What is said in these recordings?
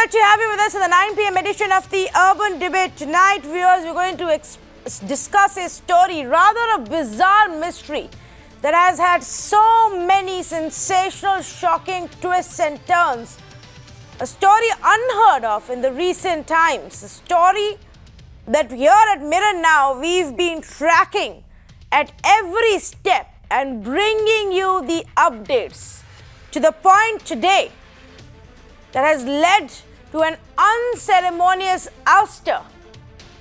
Good to have you with us in the 9 p.m. edition of the Urban Debate. Tonight, viewers, we're going to discuss a story, rather a bizarre mystery that has had so many sensational, shocking twists and turns. A story unheard of in the recent times. A story that here at Mirror Now, we've been tracking at every step and bringing you the updates to the point today that has led to an unceremonious ouster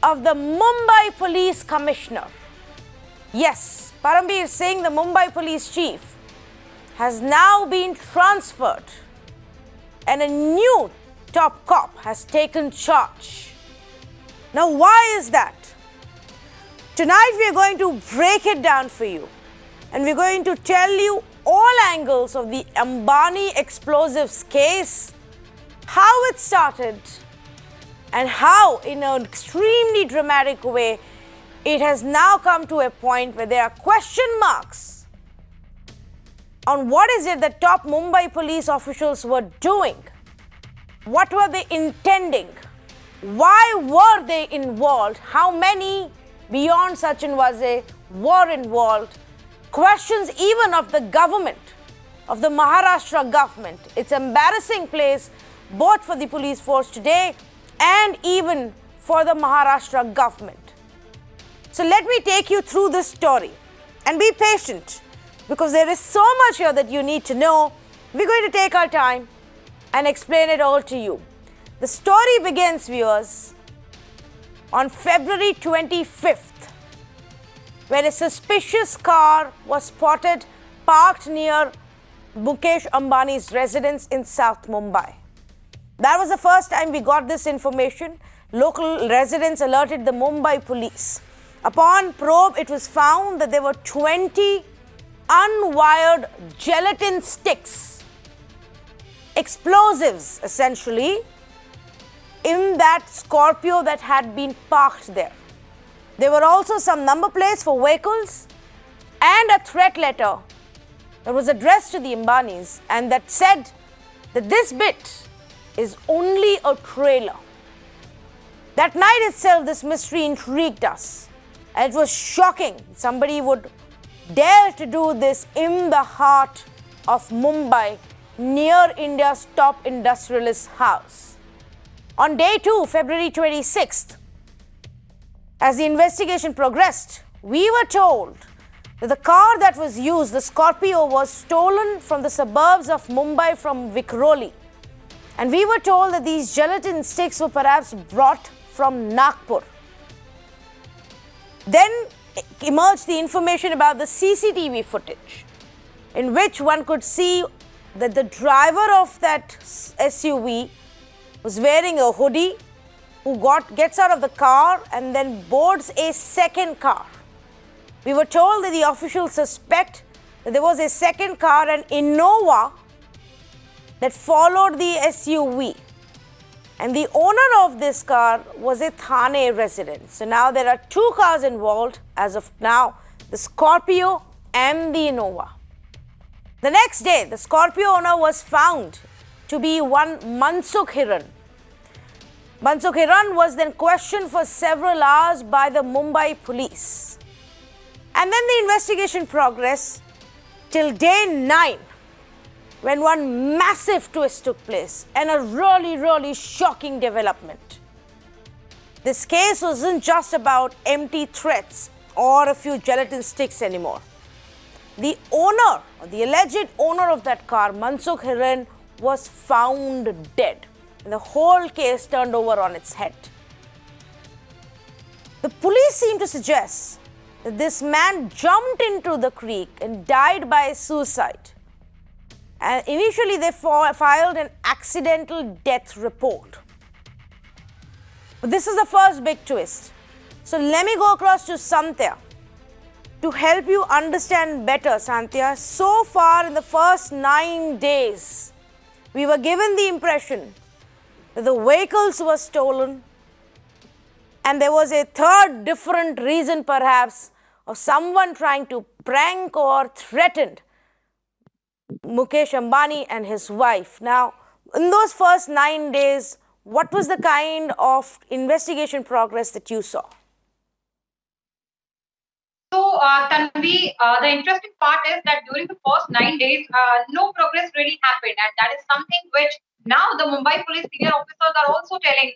of the Mumbai Police Commissioner. Yes, Parambir Singh, the Mumbai Police Chief, has now been transferred and a new top cop has taken charge. Now, why is that? Tonight we are going to break it down for you and we're going to tell you all angles of the Ambani explosives case, how it started, and how, in an extremely dramatic way, it has now come to a point where there are question marks on what is it that top Mumbai police officials were doing. What were they intending? Why were they involved? How many beyond Sachin Waze were involved? Questions even of the government, of the Maharashtra government. It's an embarrassing place both for the police force today and even for the Maharashtra government. So let me take you through this story and be patient because there is so much here that you need to know. We're going to take our time and explain it all to you. The story begins, viewers, on February 25th, when a suspicious car was spotted parked near Mukesh Ambani's residence in South Mumbai. That was the first time we got this information. Local residents alerted the Mumbai police. Upon probe, it was found that there were 20 unwired gelatin sticks, explosives essentially, in that Scorpio that had been parked there. There were also some number plates for vehicles and a threat letter that was addressed to the Ambanis and that said that this bit is only a trailer. That night itself, this mystery intrigued us. And it was shocking. Somebody would dare to do this in the heart of Mumbai, near India's top industrialist house. On day 2, February 26th, as the investigation progressed, we were told that the car that was used, the Scorpio, was stolen from the suburbs of Mumbai from Vikhroli. And we were told that these gelatin sticks were perhaps brought from Nagpur. Then emerged the information about the CCTV footage, in which one could see that the driver of that SUV was wearing a hoodie, who gets out of the car and then boards a second car. We were told that the officials suspect that there was a second car, an Innova, that followed the SUV. And the owner of this car was a Thane resident. So now there are two cars involved as of now, the Scorpio and the Innova. The next day, the Scorpio owner was found to be one Mansukh Hiran. Mansukh Hiran was then questioned for several hours by the Mumbai police. And then the investigation progressed till day 9, when one massive twist took place and a really, really shocking development. This case wasn't just about empty threats or a few gelatin sticks anymore. The owner, or the alleged owner of that car, Mansukh Hiran, was found dead. And the whole case turned over on its head. The police seem to suggest that this man jumped into the creek and died by suicide. And initially, they filed an accidental death report. But this is the first big twist. So let me go across to Santya to help you understand better, Santya. So far, in the first 9 days, we were given the impression that the vehicles were stolen and there was a third different reason, perhaps, of someone trying to prank or threaten Mukesh Ambani and his wife. Now, in those first 9 days, what was the kind of investigation progress that you saw? So, Tanvi, the interesting part is that during the first 9 days, no progress really happened, and that is something which now the Mumbai police senior officers are also telling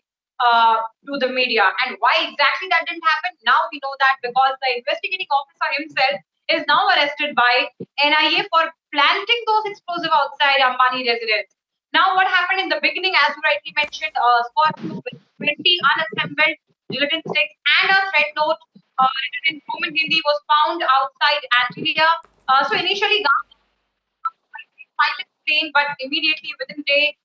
to the media. And why exactly that didn't happen? Now we know that because the investigating officer himself is now arrested by NIA for planting those explosives outside Ambani residence. Now, what happened in the beginning, as you rightly mentioned, Scorpio with 20 unassembled gelatin sticks and a threat note written in Roman Hindi was found outside Antalya. So initially, filed a complaint, but immediately within a day,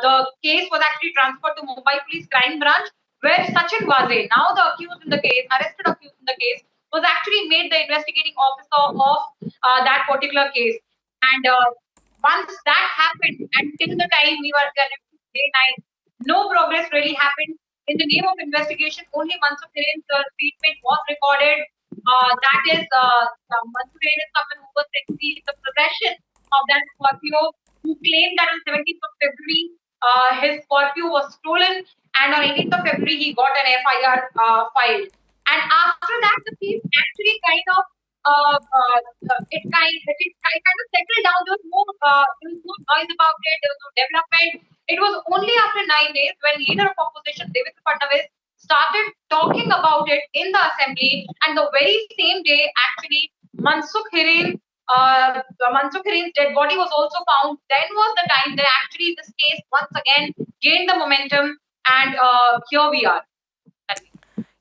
the case was actually transferred to Mumbai Police Crime Branch, where Sachin Waze, now the accused in the case, arrested accused in the case, was actually made the investigating officer of that particular case. And once that happened, until the time we were day 9, no progress really happened. In the name of investigation, only Mansukh Hiren's statement was recorded. That is, Mansukh Hiren is someone who was actually in the possession of that Scorpio, who claimed that on 17th of February, his Scorpio was stolen, and on 18th of February, he got an FIR filed. And after that, the case actually kind of it kind of settled down. There was no noise about it. There was no development. It was only after 9 days when leader of opposition Devendra Fadnavis started talking about it in the assembly, and the very same day, actually, Mansukh Hiren, Mansukh Hiren's dead body was also found. Then was the time that actually this case once again gained the momentum, and here we are.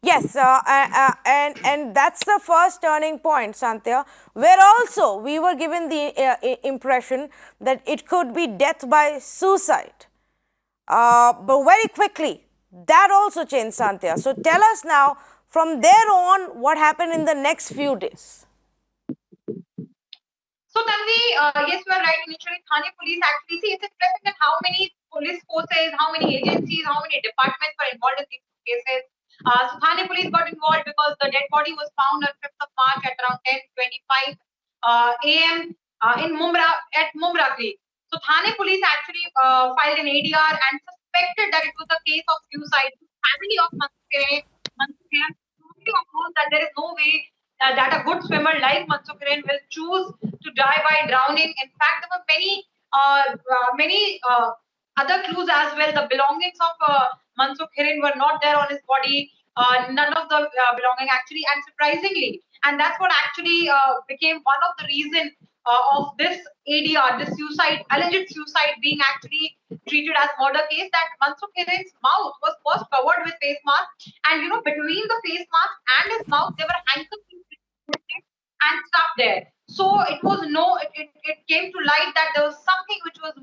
Yes, and that's the first turning point, Sandhya, where also we were given the impression that it could be death by suicide. But very quickly, that also changed, Sandhya. So tell us now, from there on, what happened in the next few days? So Tanvi, yes, you are right. Initially, Thane police actually see it's interesting that how many police forces, how many agencies, how many departments were involved in these cases. So Thane police got involved because the dead body was found on 5th of March at around 10:25 a.m. In Mumra Creek. So Thane police actually filed an ADR and suspected that it was a case of suicide. Family of Mansukh knows that there is no way that a good swimmer like Mansukh Hiren will choose to die by drowning. In fact, there were many other clues as well. The belongings of Mansukh Hiren were not there on his body. None of the belonging actually, and surprisingly, and that's what actually became one of the reason of this ADR, this suicide, alleged suicide, being actually treated as murder case. That Mansukh Hiren's mouth was first covered with face mask, and between the face mask and his mouth, there were handcuffs and stuff there. So it was it came to light that there was something which was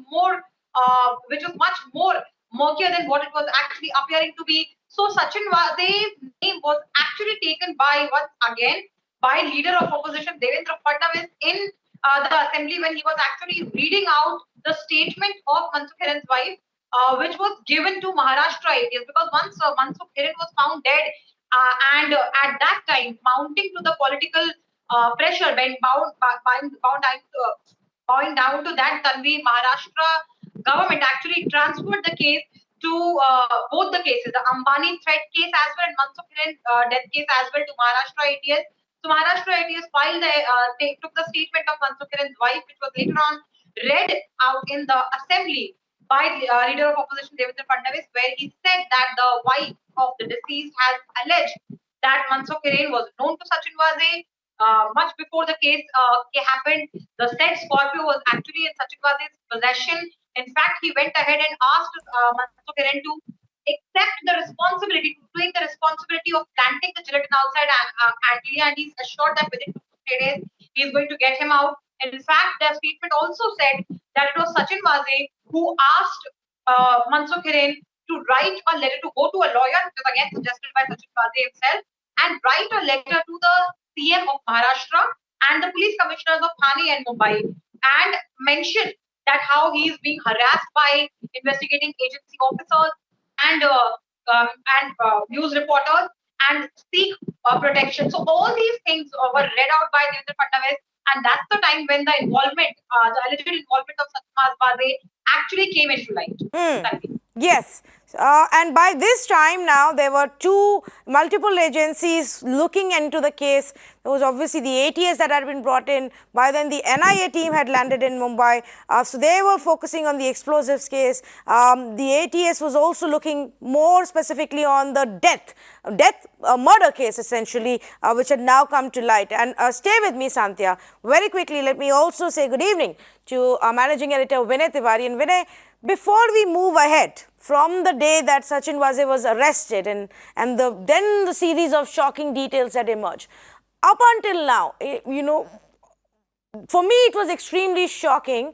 which was much more murkier than what it was actually appearing to be. So Sachin Waze's name was actually taken by once again by leader of opposition Devendra Fadnavis in the assembly when he was actually reading out the statement of Mansukh Hiren's wife, which was given to Maharashtra ATS, because once Mansukh Hiren was found dead, and at that time, mounting to the political pressure, being bowing down to that, Tanvi, Maharashtra government actually transferred the case to both the cases, the Ambani threat case as well and Mansukh Hiren death case as well, to Maharashtra ATS. So Maharashtra ATS filed they took the statement of Mansukh Hiren's wife, which was later on read out in the assembly by leader of opposition Devendra Fadnavis, where he said that the wife of the deceased has alleged that Mansukh Hiren was known to Sachin Waze. Much before the case happened, the said Scorpio was actually in Sachin Waze's possession. In fact, he went ahead and asked Mansukh Hiren to accept the responsibility, to take the responsibility of planting the gelatin outside Antalya, and he's assured that within 2 days he's going to get him out. And in fact, the statement also said that it was Sachin Waze who asked Mansukh Hiren to write a letter, to go to a lawyer, which was again suggested by Sachin Waze himself, and write a letter to the CM of Maharashtra and the police commissioners of Thane and Mumbai, and mention that how he is being harassed by investigating agency officers and news reporters, and seek protection. So all these things were read out by Devendra Fadnavis, and that's the time when the alleged involvement of Satmaz Waze actually came into light. Yes. And by this time now, there were multiple agencies looking into the case. There was obviously the ATS that had been brought in. By then, the NIA team had landed in Mumbai. So they were focusing on the explosives case. The ATS was also looking more specifically on the murder case, essentially, which had now come to light. And stay with me, Sandhya. Very quickly, let me also say good evening to our managing editor, Vinay Tiwari. And Vinay, before we move ahead, from the day that Sachin Waze was arrested and then the series of shocking details that emerged, up until now, for me it was extremely shocking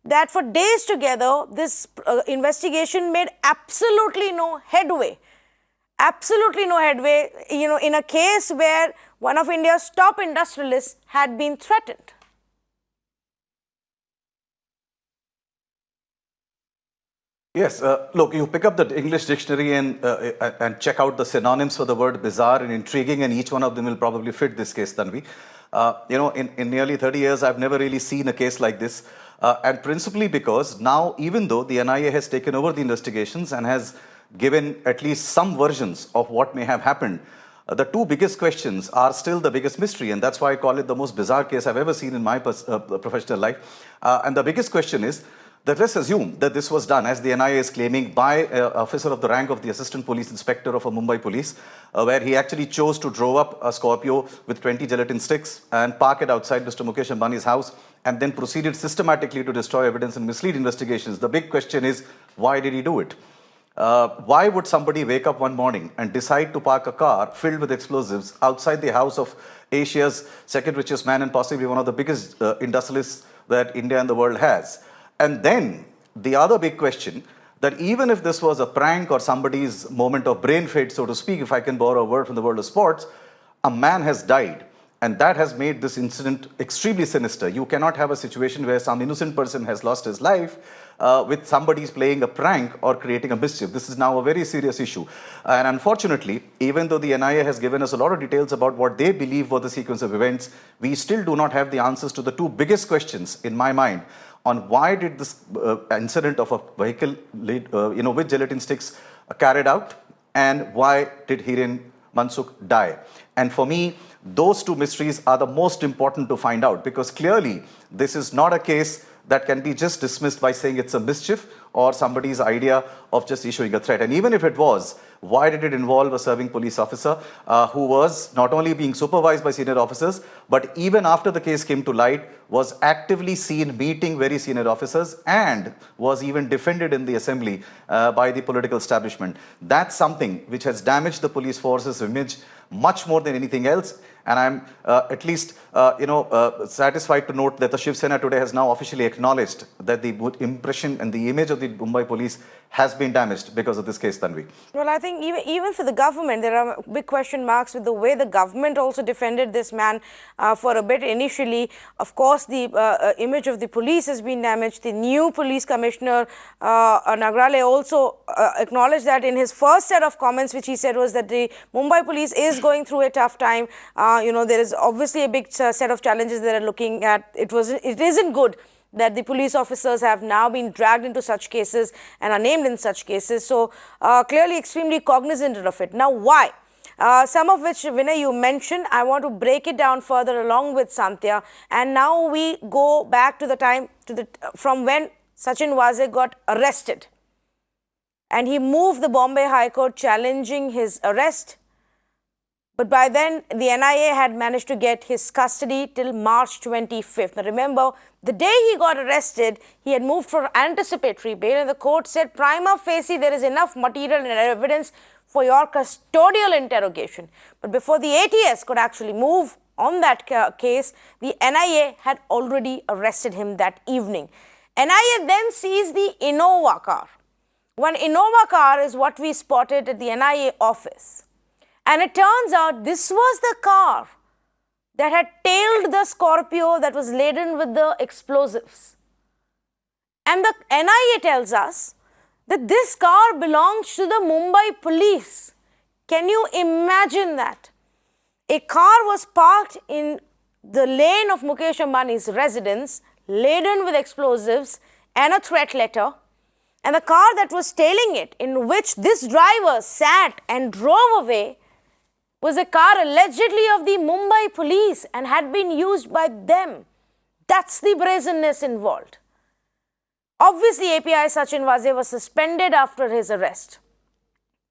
that for days together, this investigation made absolutely no headway. Absolutely no headway, in a case where one of India's top industrialists had been threatened. Yes, look, you pick up the English dictionary and check out the synonyms for the word bizarre and intriguing, and each one of them will probably fit this case, Tanvi. In nearly 30 years, I've never really seen a case like this, and principally because now, even though the NIA has taken over the investigations and has given at least some versions of what may have happened, the two biggest questions are still the biggest mystery, and that's why I call it the most bizarre case I've ever seen in my professional life. And the biggest question is, that let's assume that this was done, as the NIA is claiming, by an officer of the rank of the Assistant Police Inspector of a Mumbai Police, where he actually chose to draw up a Scorpio with 20 gelatin sticks and park it outside Mr. Mukesh Ambani's house, and then proceeded systematically to destroy evidence and mislead investigations. The big question is, why did he do it? Why would somebody wake up one morning and decide to park a car filled with explosives outside the house of Asia's second richest man and possibly one of the biggest industrialists that India and the world has? And then the other big question, that even if this was a prank or somebody's moment of brain fade, so to speak, if I can borrow a word from the world of sports, a man has died. And that has made this incident extremely sinister. You cannot have a situation where some innocent person has lost his life with somebody's playing a prank or creating a mischief. This is now a very serious issue. And unfortunately, even though the NIA has given us a lot of details about what they believe were the sequence of events, we still do not have the answers to the two biggest questions in my mind on why did this incident of a vehicle with gelatin sticks carried out, and why did Hiren Mansukh die? And for me, those two mysteries are the most important to find out, because clearly this is not a case that can be just dismissed by saying it's a mischief or somebody's idea of just issuing a threat. And even if it was, why did it involve a serving police officer who was not only being supervised by senior officers, but even after the case came to light, was actively seen meeting very senior officers and was even defended in the assembly by the political establishment? That's something which has damaged the police force's image much more than anything else. And I'm at least satisfied to note that the Shiv Sena today has now officially acknowledged that the impression and the image of the Mumbai police has been damaged because of this case, Tanvi. Well, I think even for the government, there are big question marks with the way the government also defended this man for a bit initially. Of course, the image of the police has been damaged. The new police commissioner, Nagrale, also acknowledged that in his first set of comments, which he said was that the Mumbai police is going through a tough time. There is obviously a big set of challenges that are looking at. It isn't good that the police officers have now been dragged into such cases and are named in such cases. So clearly extremely cognizant of it. Now, why? Some of which, Vinay, you mentioned. I want to break it down further along with Sandhya. And now we go back to the time from when Sachin Waze got arrested. And he moved the Bombay High Court challenging his arrest. But by then, the NIA had managed to get his custody till March 25th. Now remember, the day he got arrested, he had moved for anticipatory bail, and the court said, prima facie, there is enough material and evidence for your custodial interrogation. But before the ATS could actually move on that case, the NIA had already arrested him that evening. NIA then seized the Innova car. One Innova car is what we spotted at the NIA office. And it turns out this was the car that had tailed the Scorpio that was laden with the explosives. And the NIA tells us that this car belongs to the Mumbai police. Can you imagine that? A car was parked in the lane of Mukesh Ambani's residence, laden with explosives and a threat letter. And the car that was tailing it, in which this driver sat and drove away, was a car allegedly of the Mumbai police and had been used by them. That's the brazenness involved. Obviously, API Sachin Waze was suspended after his arrest.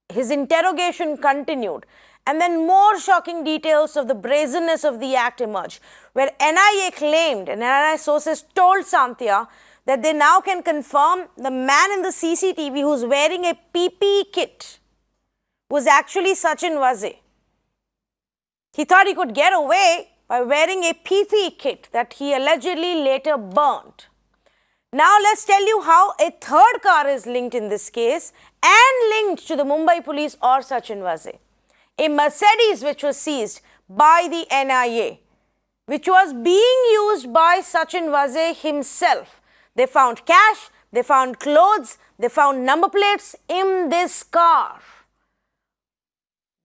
His interrogation continued, and then more shocking details of the brazenness of the act emerged, where NIA claimed, and NIA sources told Santhia, that they now can confirm the man in the CCTV who's wearing a PPE kit was actually Sachin Waze. He thought he could get away by wearing a PPE kit that he allegedly later burnt. Now let's tell you how a third car is linked in this case and linked to the Mumbai police or Sachin Waze. A Mercedes which was seized by the NIA, which was being used by Sachin Waze himself. They found cash, they found clothes, they found number plates in this car.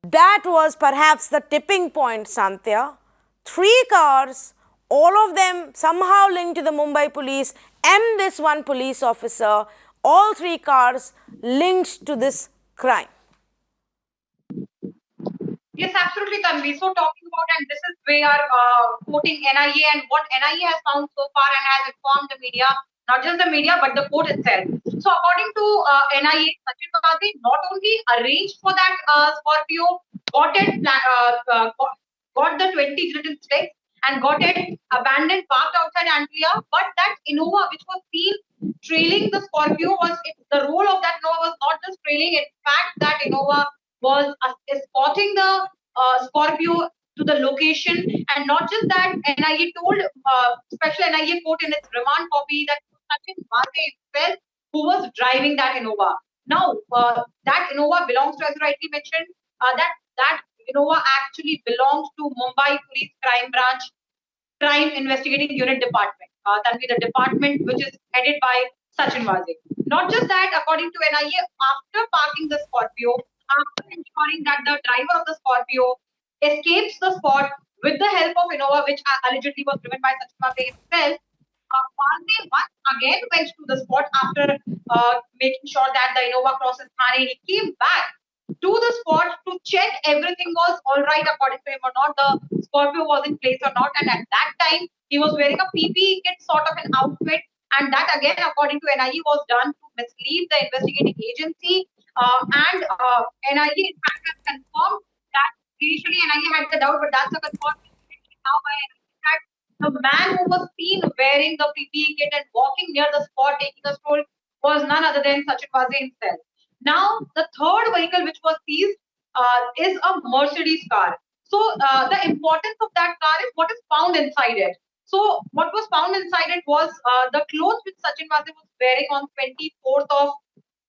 That was perhaps the tipping point, Santhya. 3 cars, all of them somehow linked to the Mumbai police and this one police officer, all 3 cars linked to this crime. Yes, absolutely, Tanvi. So talking about, and this is where quoting NIA and what NIA has found so far and has informed the media, not just the media, but the court itself. So according to NIA, Sachin Waze not only arranged for that Scorpio, got the 20 gelatin sticks and got it abandoned, parked outside Antalya, but that Innova, which was seen trailing the Scorpio, the role of that Innova was not just trailing. In fact, that Innova was escorting the Scorpio to the location, and not just that, NIA told special NIA court in its remand copy that Sachin Waze himself who was driving that Innova. Now, that Innova belongs to, as you rightly mentioned, that Innova actually belongs to Mumbai Police Crime Branch, Crime Investigating Unit Department. That be the department which is headed by Sachin Waze. Not just that, according to NIA, after parking the Scorpio, after ensuring that the driver of the Scorpio escapes the spot with the help of Innova, which allegedly was driven by Sachin Waze himself, Waze once again went to the spot after making sure that the Innova crosses Thane. He came back to the spot to check everything was all right according to him or not, the Scorpio was in place or not. And at that time, he was wearing a PPE kit sort of an outfit. And that again, according to NIA, was done to mislead the investigating agency. And NIA, in fact, has confirmed that initially NIA had the doubt, but that's a confirmation now by NIA that the man who was seen wearing the PPE kit and walking near the spot taking a stroll was none other than Sachin Waze himself. Now, the third vehicle which was seized is a Mercedes car. So, the importance of that car is what is found inside it. So, what was found inside it was the clothes which Sachin Waze was wearing on 24th of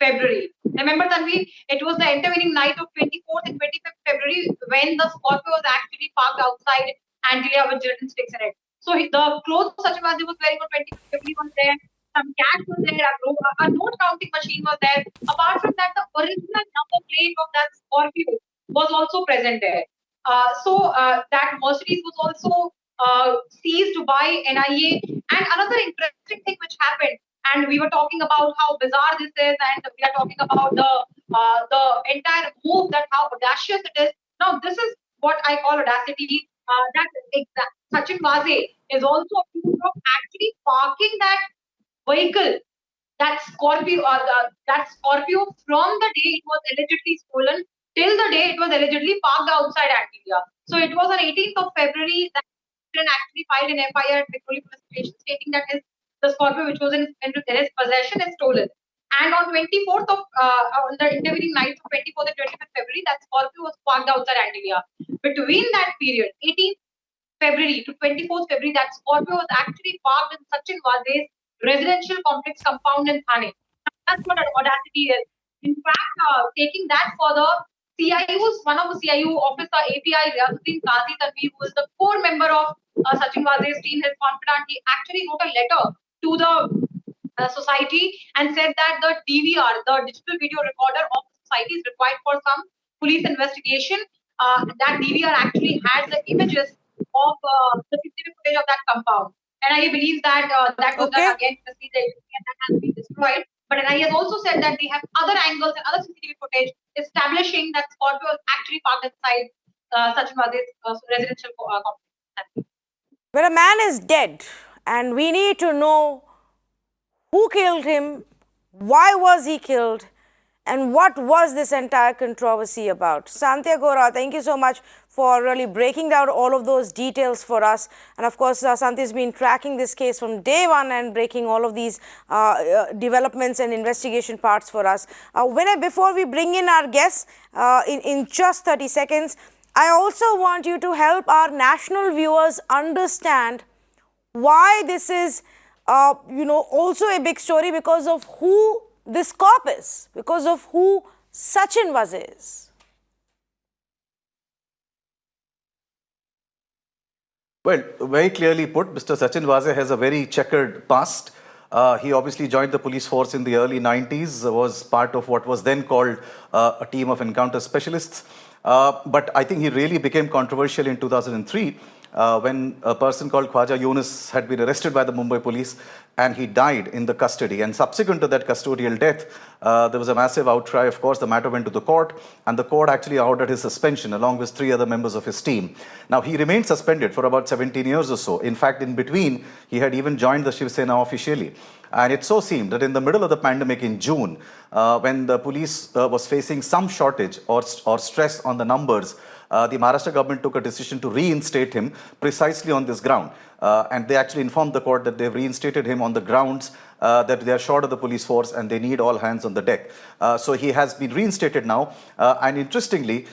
February. Remember, Tanvi, it was the intervening night of 24th and 25th February when the Scorpio was actually parked outside Antalya with gelatin sticks in it. So, the clothes Sachin Waze was wearing on 25th February was there. Some cash was there, a note counting machine was there. Apart from that, the original number plate of that Scorpio was also present there. That Mercedes was also seized by NIA. And another interesting thing which happened, and we were talking about how bizarre this is, and we are talking about the entire move, that how audacious it is. Now, this is what I call audacity. That Sachin Waze is also accused of actually parking that vehicle, that Scorpio from the day it was allegedly stolen till the day it was allegedly parked outside Antalya. So it was on 18th of February that actually filed an FIR at Vikhroli police station stating that the Scorpio which was in his possession is stolen. And on 24th of on the intervening nights of 24th and 25th February, that Scorpio was parked outside Antalya. Between that period, 18th February to 24th February, that Scorpio was actually parked in Sachin Waze's residential complex compound in Thane. That's what audacity is. In fact, taking that further, one of the CIU officer, API Riazuddin Qazi Tanvi, who is the core member of Sachin Waze's team, his confidant, he actually wrote a letter to the society and said that the DVR, the digital video recorder of the society, is required for some police investigation. That DVR actually had the images of the CCTV footage of that compound. And I believe that that was done against the agency and that has been destroyed. But NIA has also said that they have other angles and other CCTV footage establishing that Scorpio was actually parked inside Sachin Waze's residential complex. When a man is dead and we need to know who killed him, why was he killed, and what was this entire controversy about? Santya Gora, thank you so much for really breaking down all of those details for us. And of course, Santya's been tracking this case from day one and breaking all of these developments and investigation parts for us. Before we bring in our guests in just 30 seconds, I also want you to help our national viewers understand why this is, also a big story because of who this cop is, because of who Sachin Waze is. Well, very clearly put, Mr. Sachin Waze has a very checkered past. He obviously joined the police force in the early 90s, was part of what was then called a team of encounter specialists. But I think he really became controversial in 2003 when a person called Khwaja Yunus had been arrested by the Mumbai police and he died in the custody. And subsequent to that custodial death, there was a massive outcry. Of course, the matter went to the court and the court actually ordered his suspension along with 3 other members of his team. Now, he remained suspended for about 17 years or so. In fact, in between, he had even joined the Shiv Sena officially. And it so seemed that in the middle of the pandemic in June, when the police was facing some shortage or stress on the numbers, the Maharashtra government took a decision to reinstate him precisely on this ground. And they actually informed the court that they've reinstated him on the grounds that they are short of the police force and they need all hands on the deck. So he has been reinstated now. And interestingly,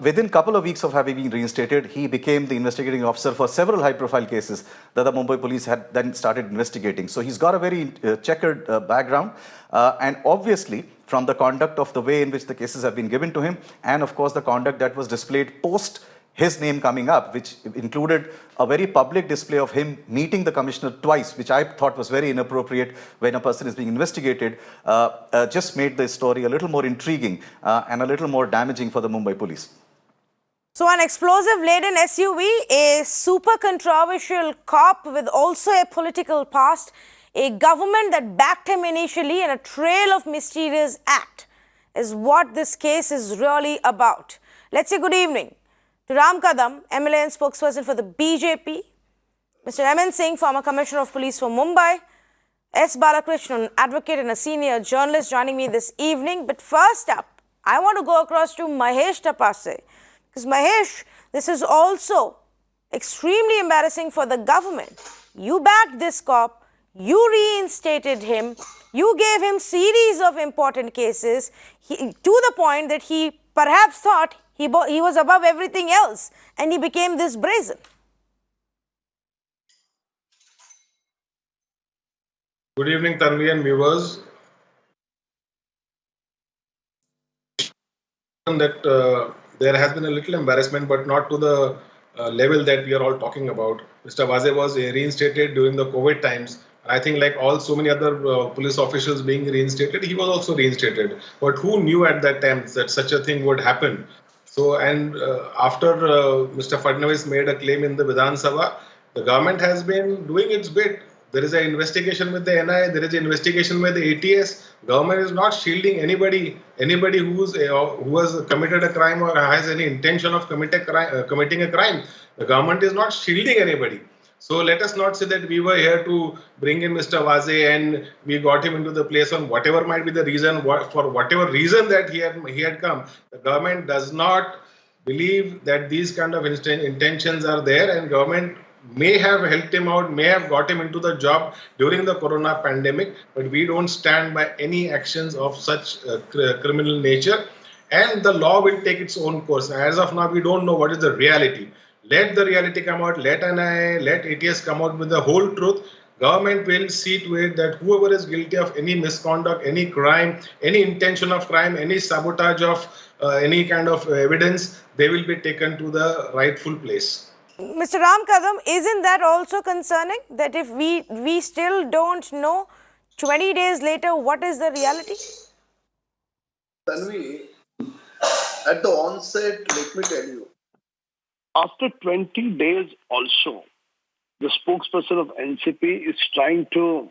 within a couple of weeks of having been reinstated, he became the investigating officer for several high-profile cases that the Mumbai police had then started investigating. So he's got a very checkered background. And obviously, from the conduct of the way in which the cases have been given to him, and of course the conduct that was displayed post his name coming up, which included a very public display of him meeting the commissioner twice, which I thought was very inappropriate when a person is being investigated, just made the story a little more intriguing and a little more damaging for the Mumbai police. So an explosive-laden SUV, a super controversial cop with also a political past, a government that backed him initially, and a trail of mysterious act is what this case is really about. Let's say good evening to Ram Kadam, MLA and spokesperson for the BJP, Mr. M.N. Singh, former Commissioner of Police for Mumbai, S. Balakrishnan, advocate and a senior journalist joining me this evening. But first up, I want to go across to Mahesh Tapase. Because Mahesh, this is also extremely embarrassing for the government. You backed this cop, you reinstated him, you gave him series of important cases to the point that he perhaps thought he was above everything else and he became this brazen. Good evening, Tanvi and viewers. That there has been a little embarrassment, but not to the level that we are all talking about. Mr. Waze was reinstated during the COVID times. I think like all so many other police officials being reinstated, he was also reinstated. But who knew at that time that such a thing would happen? So, and after Mr. Fadnavis made a claim in the Vidhan Sabha, the government has been doing its bit. There is an investigation with the NIA, there is an investigation with the ATS. Government is not shielding anybody who has committed a crime or has any intention of committing a crime. The government is not shielding anybody. So let us not say that we were here to bring in Mr. Waze and we got him into the place on whatever might be the reason, for whatever reason that he had come. The government does not believe that these kind of intentions are there, and government may have helped him out, may have got him into the job during the corona pandemic, but we don't stand by any actions of such criminal nature, and the law will take its own course. As of now, we don't know what is the reality. Let the reality come out, let NIA, let ATS come out with the whole truth. Government will see to it that whoever is guilty of any misconduct, any crime, any intention of crime, any sabotage of any kind of evidence, they will be taken to the rightful place. Mr. Ram Kadam, isn't that also concerning that if we still don't know 20 days later what is the reality? Tanvi, at the onset, let me tell you. After 20 days also, the spokesperson of NCP is trying to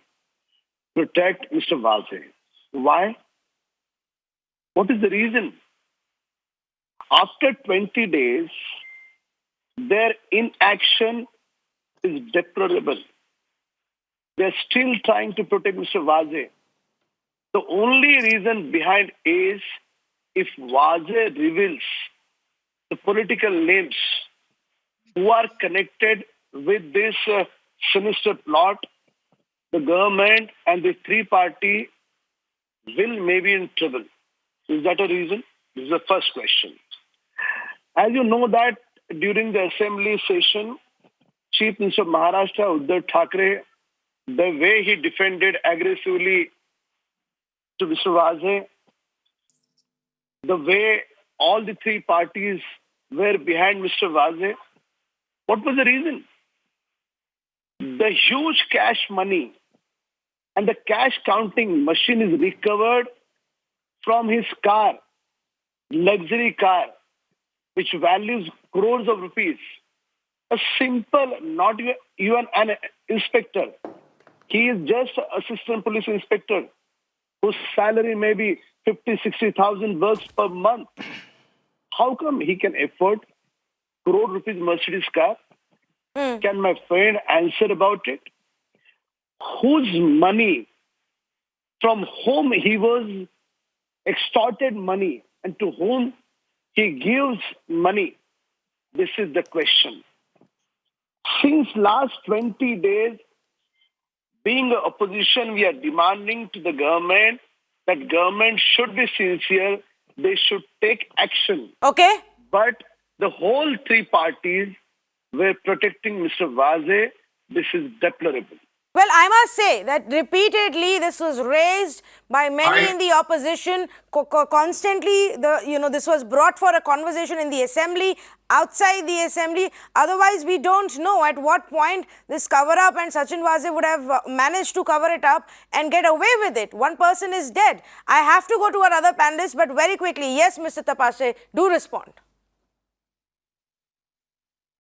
protect Mr. Waze. Why? What is the reason? After 20 days, their inaction is deplorable. They're still trying to protect Mr. Waze. The only reason behind is if Waze reveals the political names who are connected with this sinister plot, the government and the three-party will maybe in trouble. Is that a reason? This is the first question. As you know that during the assembly session, Chief Minister of Maharashtra, Uddhav Thackeray, the way he defended aggressively to Mr. Waze, the way all the three parties were behind Mr. Waze, what was the reason? The huge cash money and the cash counting machine is recovered from his car, luxury car, which values crores of rupees. A simple, not even an inspector. He is just an assistant police inspector whose salary may be 50,000-60,000 bucks per month. How come he can afford crore rupees Mercedes car? Can my friend answer about it? Whose money, from whom he was extorted money and to whom he gives money? This is the question. Since last 20 days, being an opposition, we are demanding to the government that government should be sincere. They should take action. Okay. But the whole three parties were protecting Mr. Waze. This is deplorable. Well, I must say that repeatedly this was raised by many in the opposition. Constantly, this was brought for a conversation in the assembly, outside the assembly. Otherwise, we don't know at what point this cover-up and Sachin Waze would have managed to cover it up and get away with it. One person is dead. I have to go to our other panelists, but very quickly, yes, Mr. Tapashe, do respond.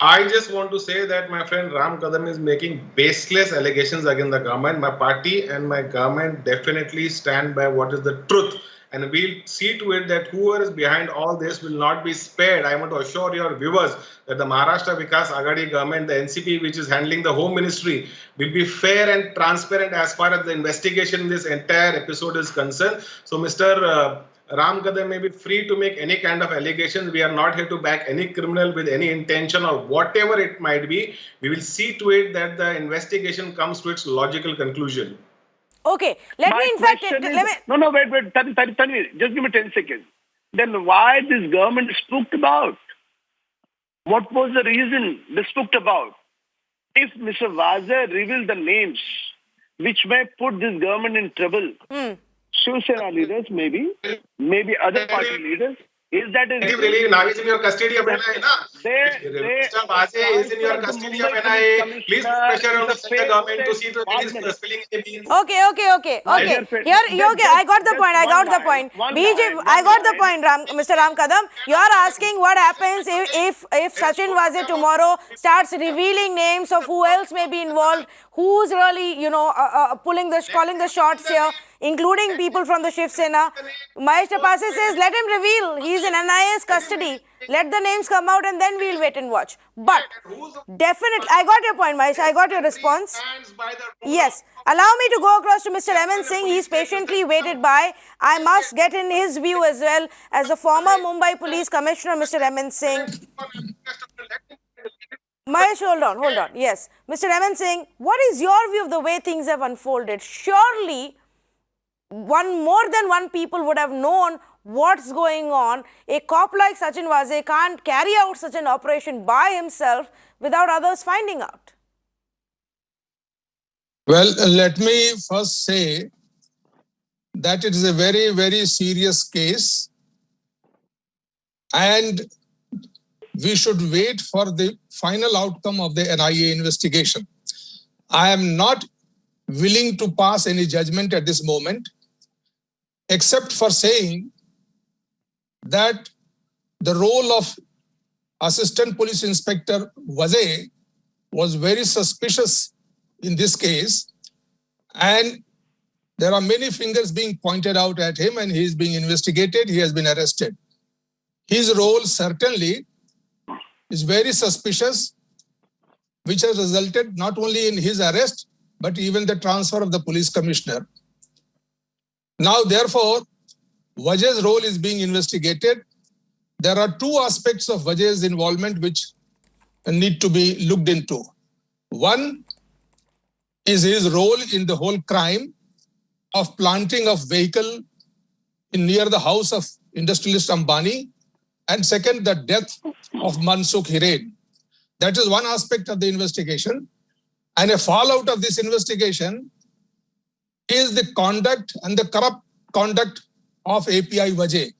I just want to say that my friend Ram Kadam is making baseless allegations against the government. My party and my government definitely stand by what is the truth. And we'll see to it that whoever is behind all this will not be spared. I want to assure your viewers that the Maharashtra Vikas Aghadi government, the NCP, which is handling the Home Ministry, will be fair and transparent as far as the investigation in this entire episode is concerned. So, Mr. Ram Kadam may be free to make any kind of allegations. We are not here to back any criminal with any intention or whatever it might be. We will see to it that the investigation comes to its logical conclusion. Okay, wait, Tanvi, just give me 10 seconds. Then why this government spooked about? What was the reason they spooked about? If Mr. Waze revealed the names which may put this government in trouble, Shiv Sena leaders, maybe other party leaders, is that a really? Now he's in your custody of NIA, na? Mr. Waze is in your custody of NIA. Please put pressure on the central government to see to it is spilling in the beans. Okay. Here, I got the point. BJ, I got the point, Mr. Ram Kadam. You are asking what happens if Sachin Waze tomorrow starts revealing names of who else may be involved, who's really, calling the shots here, including people from the Shiv Sena. Mahesh Tapase says, let him reveal. He's in NIA's custody. Let the names come out and then we'll wait and watch. But definitely, I got your point, Mahesh. I got your response. Yes. Allow me to go across to Mr. Emin Singh. He's patiently waited by. I must get in his view as well as the former Mumbai Police Commissioner, Mr. Emin Singh. Mahesh, hold on. Yes. Mr. Emin Singh, what is your view of the way things have unfolded? Surely, more than one people would have known what's going on. A cop like Sachin Waze can't carry out such an operation by himself without others finding out. Well, let me first say that it is a very, very serious case and we should wait for the final outcome of the NIA investigation. I am not willing to pass any judgment at this moment, except for saying that the role of Assistant Police Inspector Waze was very suspicious in this case, and There are many fingers being pointed out at him and he is being investigated. He has been arrested. His role certainly is very suspicious, which has resulted not only in his arrest, but even the transfer of the police commissioner. Now, therefore, Vajay's role is being investigated. There are two aspects of Vajay's involvement which need to be looked into. One is his role in the whole crime of planting of vehicle near the house of industrialist Ambani, and second, the death of Mansukh Hiren. That is one aspect of the investigation. And a fallout of this investigation is the conduct and the corrupt conduct of API Vajay.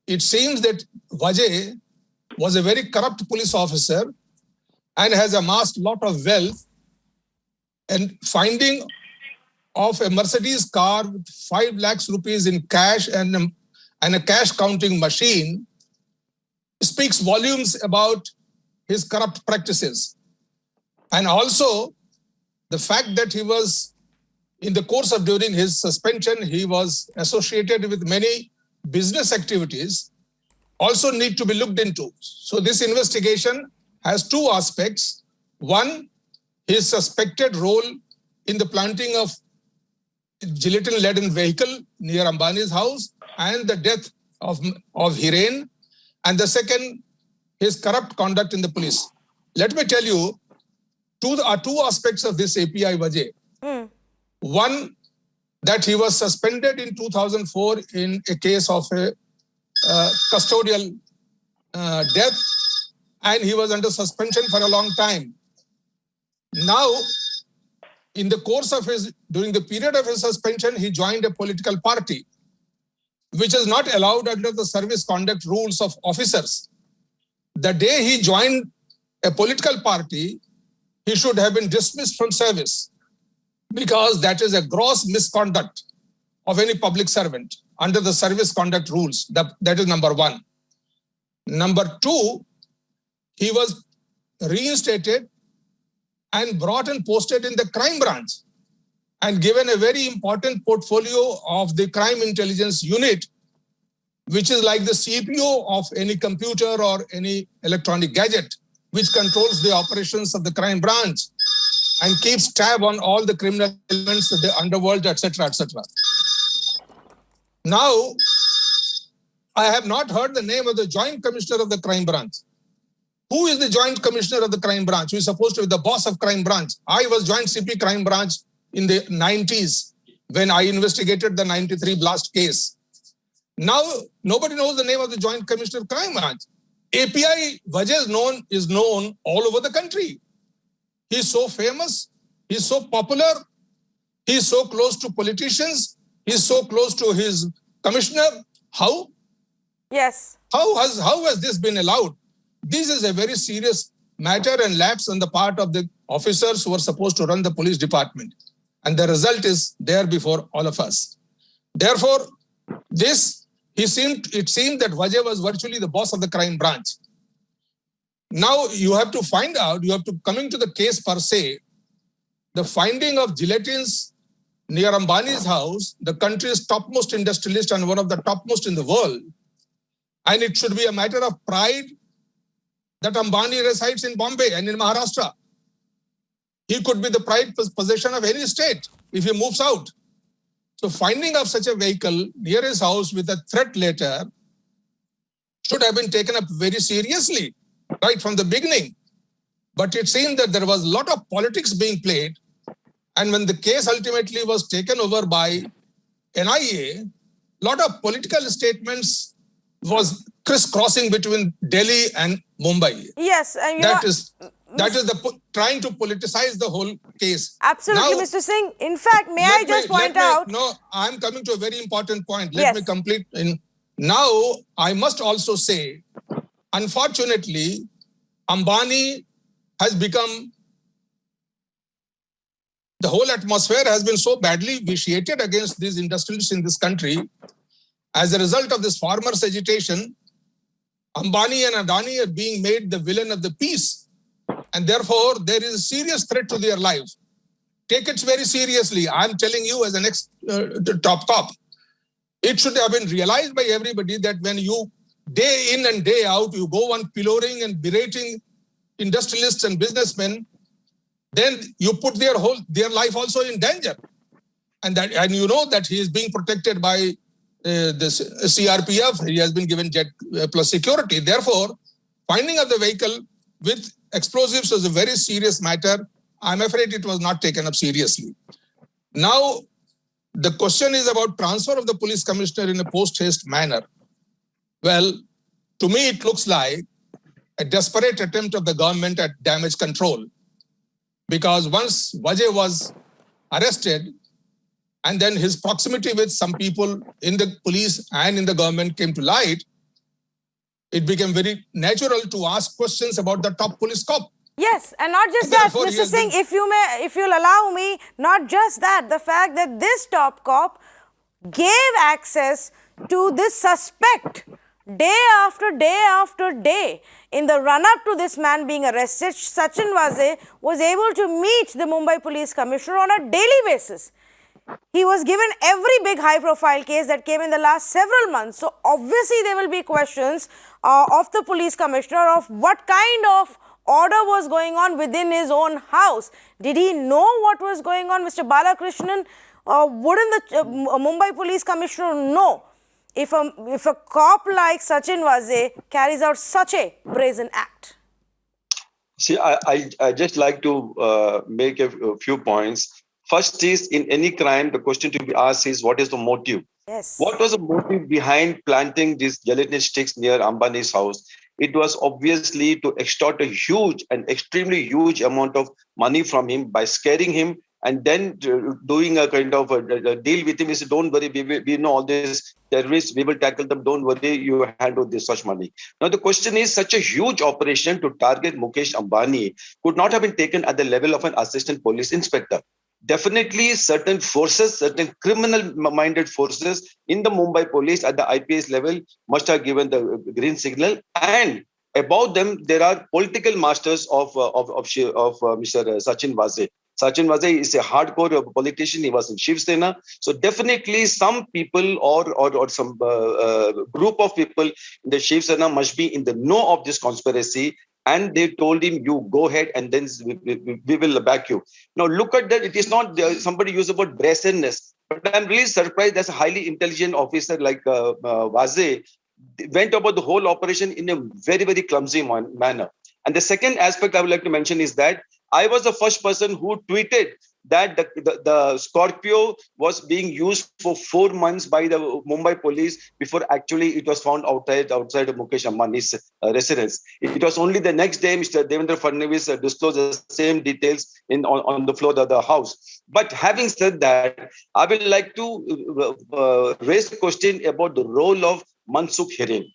It seems that Vajay was a very corrupt police officer and has amassed a lot of wealth, and finding of a Mercedes car with 5 lakhs rupees in cash and a cash counting machine speaks volumes about his corrupt practices. And also the fact that he was, in the course of during his suspension, he was associated with many business activities also need to be looked into. So this investigation has two aspects. One, his suspected role in the planting of gelatin-laden vehicle near Ambani's house and the death of Hiren. And the second, his corrupt conduct in the police. Let me tell you, two aspects of this API Vajay. One, that he was suspended in 2004 in a case of a custodial death, and he was under suspension for a long time. Now, in the course of during the period of his suspension, he joined a political party, which is not allowed under the service conduct rules of officers. The day he joined a political party, he should have been dismissed from service, because that is a gross misconduct of any public servant under the service conduct rules. That is number one. Number two, he was reinstated and brought and posted in the crime branch and given a very important portfolio of the crime intelligence unit, which is like the CPU of any computer or any electronic gadget, which controls the operations of the crime branch and keeps tab on all the criminal elements of the underworld, etc., etc. Now, I have not heard the name of the Joint Commissioner of the Crime Branch. Who is the Joint Commissioner of the Crime Branch? Who is supposed to be the boss of Crime Branch? I was Joint CP Crime Branch in the 90s when I investigated the 93 blast case. Now, nobody knows the name of the Joint Commissioner of Crime Branch. API Vajay is known all over the country. He's so famous. He's so popular. He's so close to politicians. He's so close to his commissioner. How? Yes. How has this been allowed? This is a very serious matter and lapse on the part of the officers who are supposed to run the police department. And the result is there before all of us. Therefore, it seemed that Vajay was virtually the boss of the crime branch. Now you have to find out, coming to the case per se, the finding of gelatins near Ambani's house, the country's topmost industrialist and one of the topmost in the world. And it should be a matter of pride that Ambani resides in Bombay and in Maharashtra. He could be the pride possession of any state if he moves out. So finding of such a vehicle near his house with a threat letter should have been taken up very seriously right from the beginning. But it seemed that there was a lot of politics being played. And when the case ultimately was taken over by NIA, a lot of political statements was crisscrossing between Delhi and Mumbai. Yes. And that is trying to politicize the whole case. Absolutely, now, Mr. Singh. In fact, may I just point out? No, I'm coming to a very important point. Let me complete. Now, I must also say, unfortunately, Ambani has become, the whole atmosphere has been so badly vitiated against these industrialists in this country. As a result of this farmers' agitation, Ambani and Adani are being made the villain of the peace. And therefore, there is a serious threat to their life. take it very seriously. I'm telling you as an top cop. It should have been realized by everybody that when you day in and day out, you go on pillorying and berating industrialists and businessmen, then you put their life also in danger. And you know that he is being protected by the CRPF. He has been given jet plus security. Therefore, finding of the vehicle with explosives was a very serious matter. I'm afraid it was not taken up seriously. Now, the question is about transfer of the police commissioner in a post-haste manner. Well, to me, it looks like a desperate attempt of the government at damage control. Because once Vajay was arrested, and then his proximity with some people in the police and in the government came to light, it became very natural to ask questions about the top police cop. Yes, and not just that, Mr. Singh, if you'll allow me, not just that, the fact that this top cop gave access to this suspect day after day after day. In the run-up to this man being arrested, Sachin Vazee was able to meet the Mumbai Police Commissioner on a daily basis. He was given every big high-profile case that came in the last several months. So obviously there will be questions of the police commissioner of what kind of order was going on within his own house. Did he know what was going on, Mr. Balakrishnan? Wouldn't the Mumbai Police Commissioner know if a cop like Sachin Vazee carries out such a brazen act? See, I just like to make a few points. First is, in any crime, the question to be asked is, what is the motive? Yes. What was the motive behind planting these gelatin sticks near Ambani's house? It was obviously to extort a huge and extremely huge amount of money from him by scaring him and then doing a kind of a deal with him. He said, don't worry, we know all these terrorists, we will tackle them, don't worry, you handle this such money. Now the question is, such a huge operation to target Mukesh Ambani could not have been taken at the level of an assistant police inspector. Definitely certain forces, certain criminal-minded forces in the Mumbai police at the IPS level must have given the green signal. And above them, there are political masters of Mr. Sachin Vazee. Sachin Vazee is a hardcore politician. He was in Shiv Sena. So definitely some people or some group of people in the Shiv Sena must be in the know of this conspiracy. And they told him, you go ahead and then we will back you. Now look at that. It is not somebody used the word brazenness. But I'm really surprised that a highly intelligent officer like Vazee went about the whole operation in a very, very clumsy manner. And the second aspect I would like to mention is that I was the first person who tweeted that the Scorpio was being used for 4 months by the Mumbai police before actually it was found outside of Mukesh Ambani's residence. It was only the next day Mr. Devendra Fadnavis disclosed the same details on the floor of the house. But having said that, I would like to raise a question about the role of Mansukh Hiren.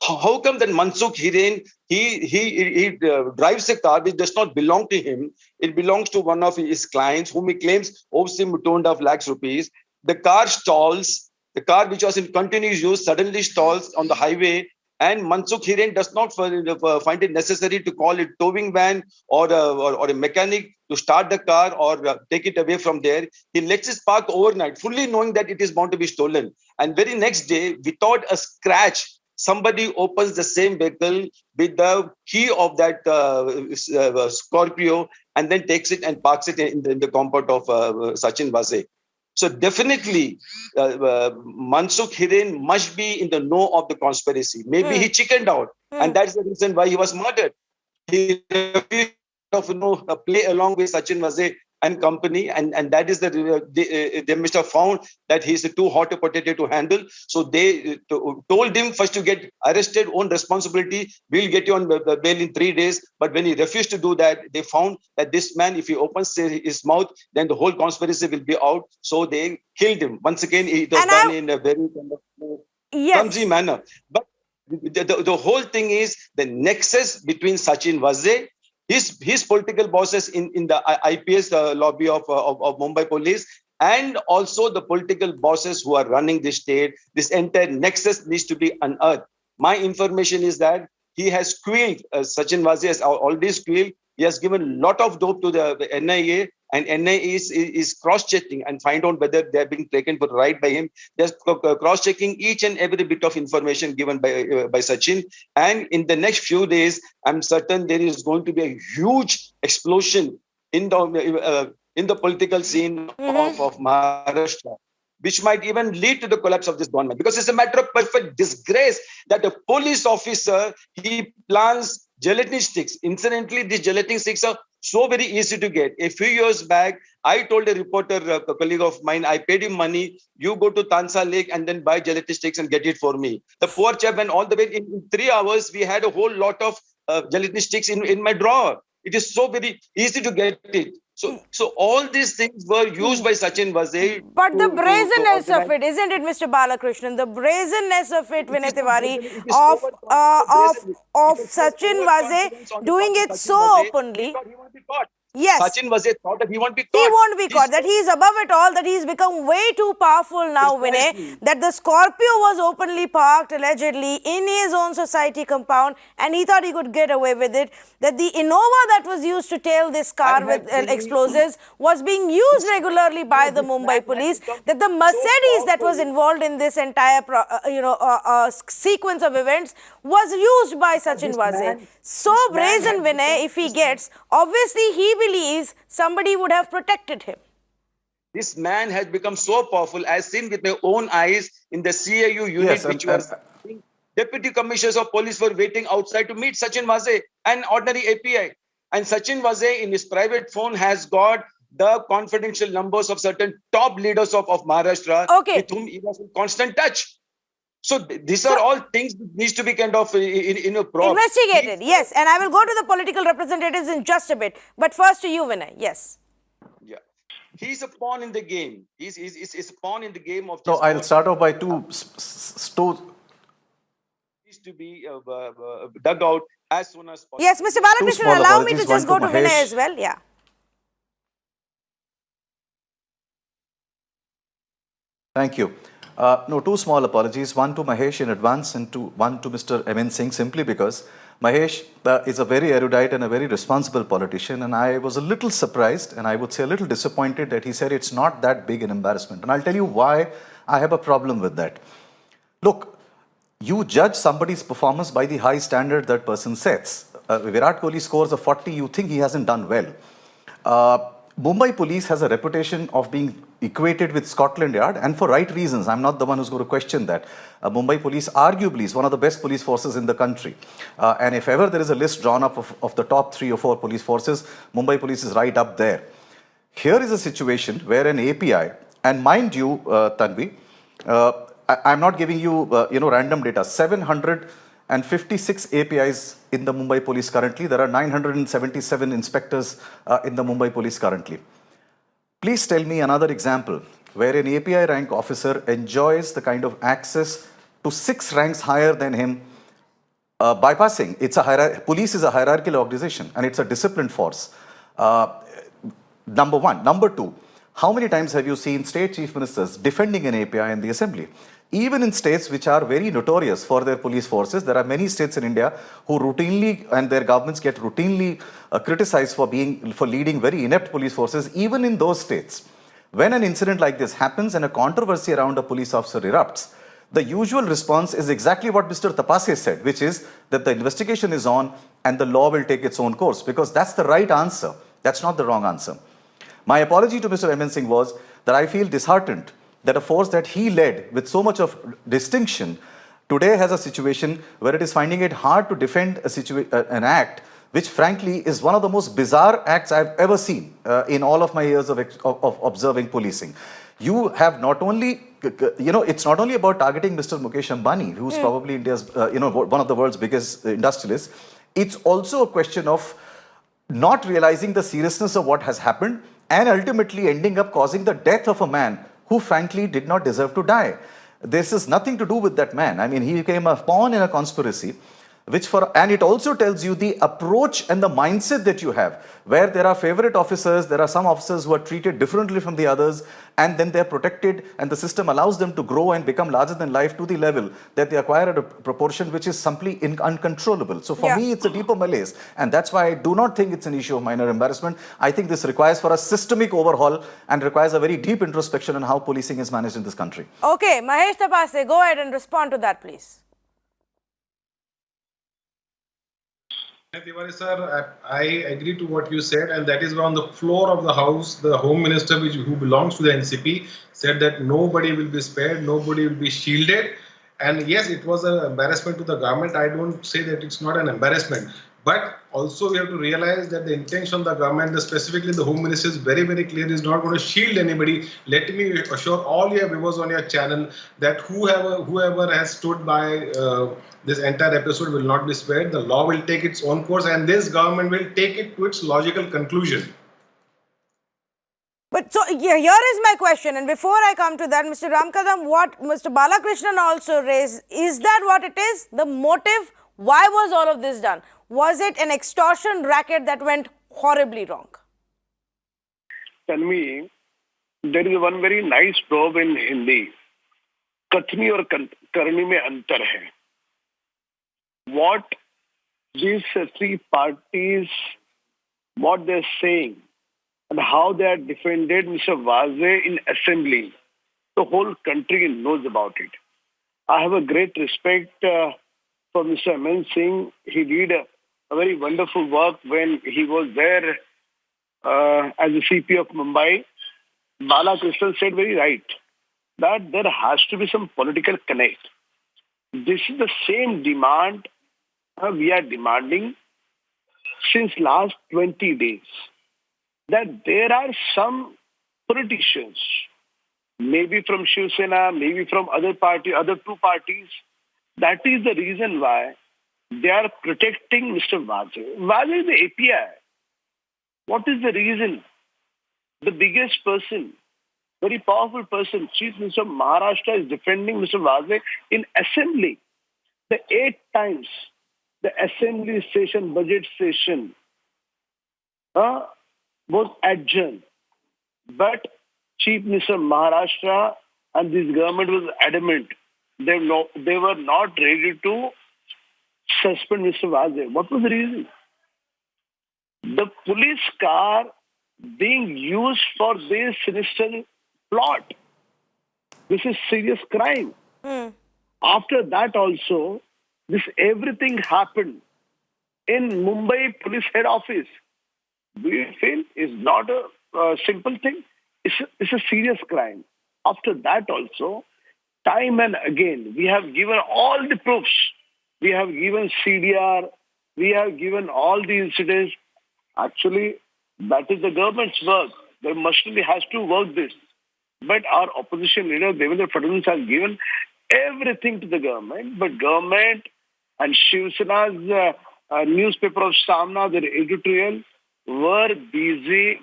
How come that Mansukh Hiren, he drives a car which does not belong to him? It belongs to one of his clients whom he claims owes him 2.5 lakhs rupees. The car stalls. The car which was in continuous use suddenly stalls on the highway, and Mansukh Hiren does not find it necessary to call a towing van or a mechanic to start the car or take it away from there. He lets it park overnight, fully knowing that it is bound to be stolen. And very next day, without a scratch, somebody opens the same vehicle with the key of that Scorpio and then takes it and parks it in the compound of Sachin Vazee. So definitely, Mansukh Hiren must be in the know of the conspiracy. Maybe he chickened out, and that's the reason why he was murdered. He refused to play along with Sachin Vazee and company, and that is they must have found that he's too hot a potato to handle. So they told him first to get arrested, own responsibility, we'll get you on bail in 3 days. But when he refused to do that, they found that this man, if he opens his mouth, then the whole conspiracy will be out. So they killed him. Once again, it was done in a very kind of clumsy manner. But the whole thing is the nexus between Sachin Vazee, his political bosses in the IPS lobby of Mumbai police, and also the political bosses who are running the state. This entire nexus needs to be unearthed. My information is that he has squealed, Sachin Vazee has already squealed. He has given a lot of dope to the NIA, and NA is cross-checking and find out whether they are being taken for right by him. Just cross-checking each and every bit of information given by Sachin. And in the next few days, I'm certain there is going to be a huge explosion in the political scene of Maharashtra, which might even lead to the collapse of this government, because it's a matter of perfect disgrace that a police officer, he plants gelatin sticks. Incidentally, these gelatin sticks are so very easy to get. A few years back, I told a reporter, a colleague of mine, I paid him money, you go to Tansa Lake and then buy gelatin sticks and get it for me. The poor chap went all the way. In 3 hours, we had a whole lot of gelatin sticks in my drawer. It is so very easy to get it. So all these things were used by Sachin Vaze. But the brazenness of it, isn't it, Mr. Balakrishnan? The brazenness of it, Vinay Tiwari, of Sachin Vaze doing it so openly. Yes. Sachin Vaze thought that he won't be caught. He won't be caught. That he is above it all. That he's become way too powerful now, Vinay. That the Scorpio was openly parked, allegedly, in his own society compound, and he thought he could get away with it. That the Innova that was used to tail this car with explosives was being used regularly by the Mumbai police. That the Mercedes that was involved in this entire, sequence of events was used by Sachin Vaze. So brazen, Vinay, if he gets, obviously he believes somebody would have protected him. This man has become so powerful, as seen with my own eyes in the CAU unit, which was deputy commissioners of police were waiting outside to meet Sachin Vaze, an ordinary API. And Sachin Vaze in his private phone has got the confidential numbers of certain top leaders of Maharashtra, with whom he was in constant touch. So these are all things that needs to be kind of investigated. Yes, and I will go to the political representatives in just a bit. But first to you, Vinay. Yes. Yeah, he's a pawn in the game. He's a pawn in the game of. So I'll start off by two. Needs to be dug out as soon as possible. Yes, Mr. Balakrishnan, allow me to just go to Vinay as well. Yeah. Thank you. No, two small apologies. One to Mahesh in advance and one to Mr. MN Singh, simply because Mahesh is a very erudite and a very responsible politician, and I was a little surprised and I would say a little disappointed that he said it's not that big an embarrassment. And I'll tell you why I have a problem with that. Look, you judge somebody's performance by the high standard that person sets. Virat Kohli scores a 40, you think he hasn't done well. Mumbai police has a reputation of being equated with Scotland Yard, and for right reasons. I'm not the one who's going to question that. Mumbai police arguably is one of the best police forces in the country. And if ever there is a list drawn up of the top 3 or 4 police forces, Mumbai police is right up there. Here is a situation where an API, and mind you, Tanvi, I'm not giving you, random data, 756 APIs in the Mumbai police currently. There are 977 inspectors in the Mumbai police currently. Please tell me another example where an API rank officer enjoys the kind of access to 6 ranks higher than him, bypassing. Police is a hierarchical organization and it's a disciplined force. Number one. Number two, how many times have you seen state chief ministers defending an API in the assembly? Even in states which are very notorious for their police forces, there are many states in India who routinely, and their governments get routinely criticized for leading very inept police forces. Even in those states, when an incident like this happens and a controversy around a police officer erupts, the usual response is exactly what Mr. Tapase said, which is that the investigation is on and the law will take its own course, because that's the right answer. That's not the wrong answer. My apology to Mr. MN Singh was that I feel disheartened that a force that he led with so much of distinction today has a situation where it is finding it hard to defend an act which frankly is one of the most bizarre acts I've ever seen in all of my years of observing policing. You have not only, it's not only about targeting Mr. Mukesh Ambani, who's probably India's, one of the world's biggest industrialists. It's also a question of not realizing the seriousness of what has happened and ultimately ending up causing the death of a man who frankly did not deserve to die. This has nothing to do with that man. I mean, he became a pawn in a conspiracy and it also tells you the approach and the mindset that you have, where there are favorite officers, there are some officers who are treated differently from the others, and then they're protected, and the system allows them to grow and become larger than life to the level that they acquire at a proportion which is simply uncontrollable. So for me, it's a deeper malaise, and that's why I do not think it's an issue of minor embarrassment. I think this requires for a systemic overhaul and requires a very deep introspection on how policing is managed in this country. Okay, Mahesh Tapase, go ahead and respond to that, please. Tiwari sir, I agree to what you said, and that is why on the floor of the House, the Home Minister, who belongs to the NCP, said that nobody will be spared, nobody will be shielded. And yes, it was an embarrassment to the government. I don't say that it's not an embarrassment. But also we have to realize that the intention of the government, specifically the Home Minister, is very, very clear. Is not going to shield anybody. Let me assure all your viewers on your channel that whoever has stood by this entire episode will not be spared. The law will take its own course, and this government will take it to its logical conclusion. But so here is my question, and before I come to that, Mr. Ramkadam, what Mr. Balakrishnan also raised, is that what it is? The motive? Why was all of this done? Was it an extortion racket that went horribly wrong? Tell me, there is one very nice proverb in Hindi. Kathni aur karni mein antar hai. What these three parties, what they're saying, and how they have defended Mr. Waze in assembly, the whole country knows about it. I have a great respect for Mr. Aman Singh. He did a very wonderful work when he was there as the CP of Mumbai. Balakrishnan said very right that there has to be some political connect. This is the same demand we are demanding since last 20 days. That there are some politicians, maybe from Shiv Sena, maybe from other two parties. That is the reason why they are protecting Mr. Waze. Waze is the API. What is the reason? The biggest person, very powerful person, Chief Minister of Maharashtra, is defending Mr. Waze in assembly. The 8 times the assembly session, budget session, was adjourned. But Chief Minister of Maharashtra and this government was adamant. They were not ready to suspend Mr. Waze. What was the reason? The police car being used for this sinister plot. This is serious crime. After that also, everything happened in Mumbai police head office. We feel is not a simple thing. It's a serious crime. After that also, time and again, we have given all the proofs. We have given CDR. We have given all the incidents. Actually, that is the government's work. The machinery has to work this. But our opposition leader, Devendra Fadnavis, has given everything to the government. But government and Shiv Sena's newspaper of Samna, their editorial, were busy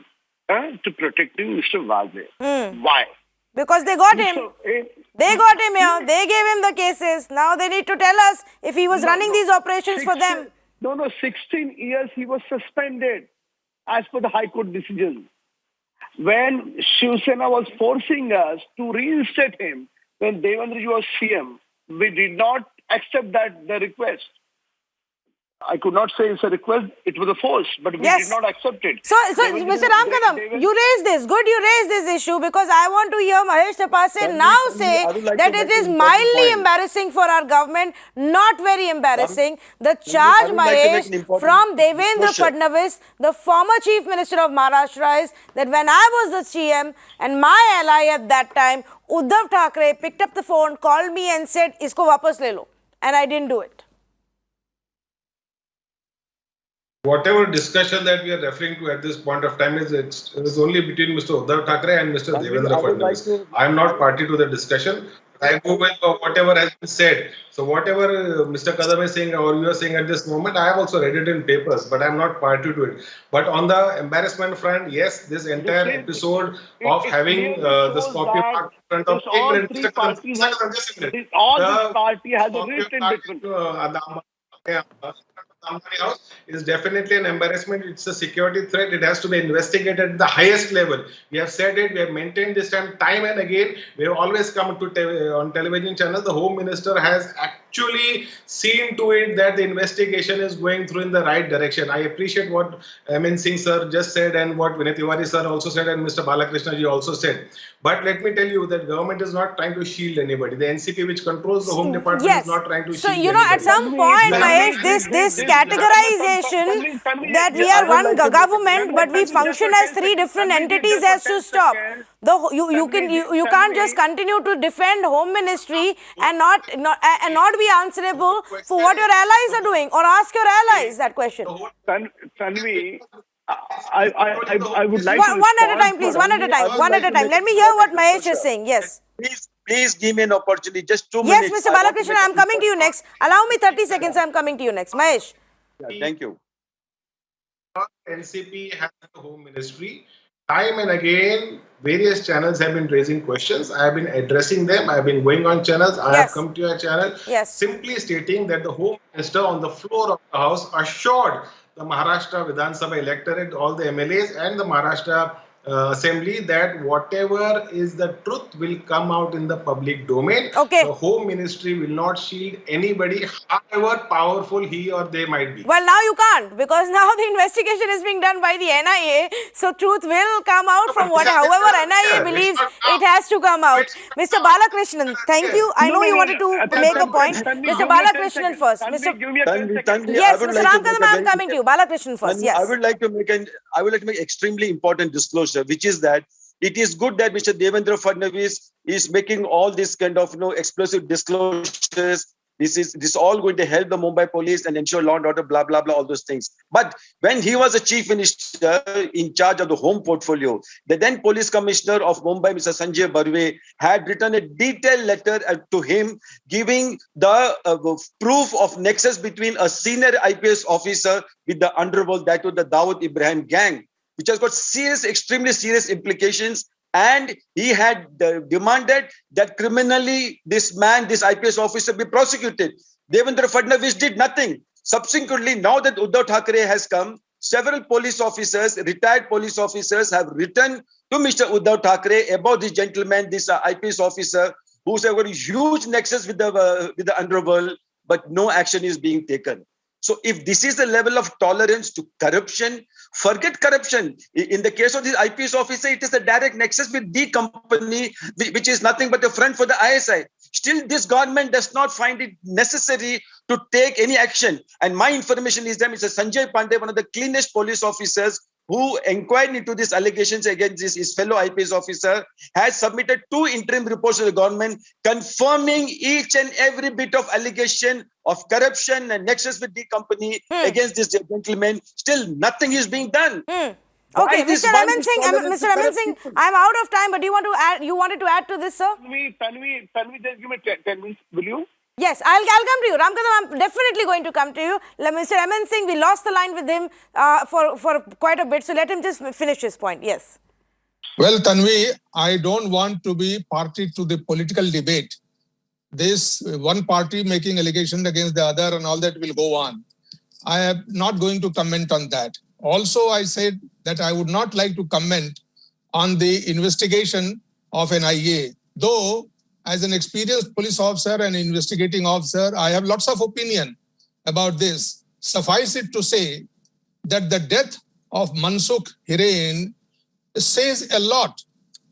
to protecting Mr. Waze. Why? Because they got him. They got him here. They gave him the cases. Now they need to tell us if he was running these operations for them. 16 years he was suspended as per the High Court decision. When Shiv Sena was forcing us to reinstate him, when Devendra was CM, we did not accept the request. I could not say it's a request, it was a force, but we did not accept it. So Mr. Ramkadam, you raised this. Good, you raised this issue because I want to hear Mahesh Tapase now say that it is mildly embarrassing for our government, not very embarrassing. The charge, Mahesh, from Devendra Fadnavis, the former Chief Minister of Maharashtra, is that when I was the CM and my ally at that time, Uddhav Thackeray, picked up the phone, called me and said, "Isko wapas le lo." And I didn't do it. Whatever discussion that we are referring to at this point of time is only between Mr. Uddhav Thackeray and Mr. Devendra Fadnavis. I am not party to the discussion. I go with whatever has been said. So whatever Mr. Kadam is saying or you are saying at this moment, I have also read it in papers, but I am not party to it. But on the embarrassment front, yes, this entire episode of having the Scorpio Park in front of all three parties has a written difference. Ambani House is definitely an embarrassment. It's a security threat. It has to be investigated at the highest level. We have said it. We have maintained this time and again. We have always come to on television channels. The Home Minister has actually seen to it that the investigation is going through in the right direction. I appreciate what Amin Singh sir just said and what Vinay Tiwari sir also said and Mr. Balakrishna ji also said. But let me tell you that government is not trying to shield anybody. The NCP, which controls the Home Department, Yes. is not trying to So, shield you know, at anybody. some point, Mahesh, this categorization that we are one government, but we function as three different entities has to stop. You can't just continue to defend Home Ministry and not be answerable for what your allies are doing, or ask your allies that question. Tanvi, I would like to One at a respond time, please. for- One at a time. One at a time. Let me hear what Mahesh is saying. Yes. Please give me an opportunity. Just 2 Yes, minutes. Mr. Balakrishnan, I'm coming to you next. Allow me 30 seconds. I'm coming to you next. Mahesh. Yeah, thank you. NCP has the Home Ministry. Time and again, various channels have been raising questions. I have been addressing them. I have been going on channels. I have Yes. come to your channel, Yes. simply stating that the Home Minister on the floor of the House assured the Maharashtra Vidhan Sabha electorate, all the MLAs and the Maharashtra Assembly, that whatever is the truth will come out in the public domain. Okay. The Home Ministry will not shield anybody, however powerful he or they might be. Well, now you can't, because now the investigation is being done by the NIA. So truth will come out from however NIA believes it has to come out. Mr. Balakrishnan, thank you. I know you wanted to make a point. Mr. Balakrishnan first. Tanvi, Yes, I would Mr. like to make Ramkadam, a I'm very- coming to you. Balakrishnan first. Tanvi, Yes. I would like to make extremely important disclosure, which is that it is good that Mr. Devendra Fadnavis is making all this kind of explosive disclosures. This is all going to help the Mumbai police and ensure law and order, blah blah blah, all those things. But when he was a chief minister in charge of the home portfolio, the then police commissioner of Mumbai, Mr. Sanjay Barve, had written a detailed letter to him giving the proof of nexus between a senior IPS officer with the underworld, that was the Dawood Ibrahim gang, which has got serious, extremely serious implications. And he had demanded that criminally this IPS officer be prosecuted. Devendra Fadnavis did nothing. Subsequently, now that Uddhav Thackeray has come, several police officers, retired police officers, have written to Mr. Uddhav Thackeray about this gentleman, this IPS officer, who's got a huge nexus with the underworld, but no action is being taken. So if this is the level of tolerance to corruption, forget corruption. In the case of this IPS officer, it is a direct nexus with the company, which is nothing but a front for the ISI. Still, this government does not find it necessary to take any action. And my information is that Mr. Sanjay Pandey, one of the cleanest police officers who inquired into these allegations against his fellow IPS officer, has submitted 2 interim reports to the government confirming each and every bit of allegation of corruption and nexus with the company against this gentleman. Still, nothing is being done. Okay, Mr. Amin Singh, I'm out of time, but you wanted to add to this, sir? Tanvi, just give me 10 minutes, will you? Yes, I'll come to you. Ramkadam, I'm definitely going to come to you. Mr. Amin Singh, we lost the line with him for quite a bit, so let him just finish his point. Yes. Well, Tanvi, I don't want to be party to the political debate. This one party making allegations against the other and all that will go on. I am not going to comment on that. Also, I said that I would not like to comment on the investigation of NIA, though as an experienced police officer and investigating officer, I have lots of opinion about this. Suffice it to say that the death of Mansukh Hiren says a lot,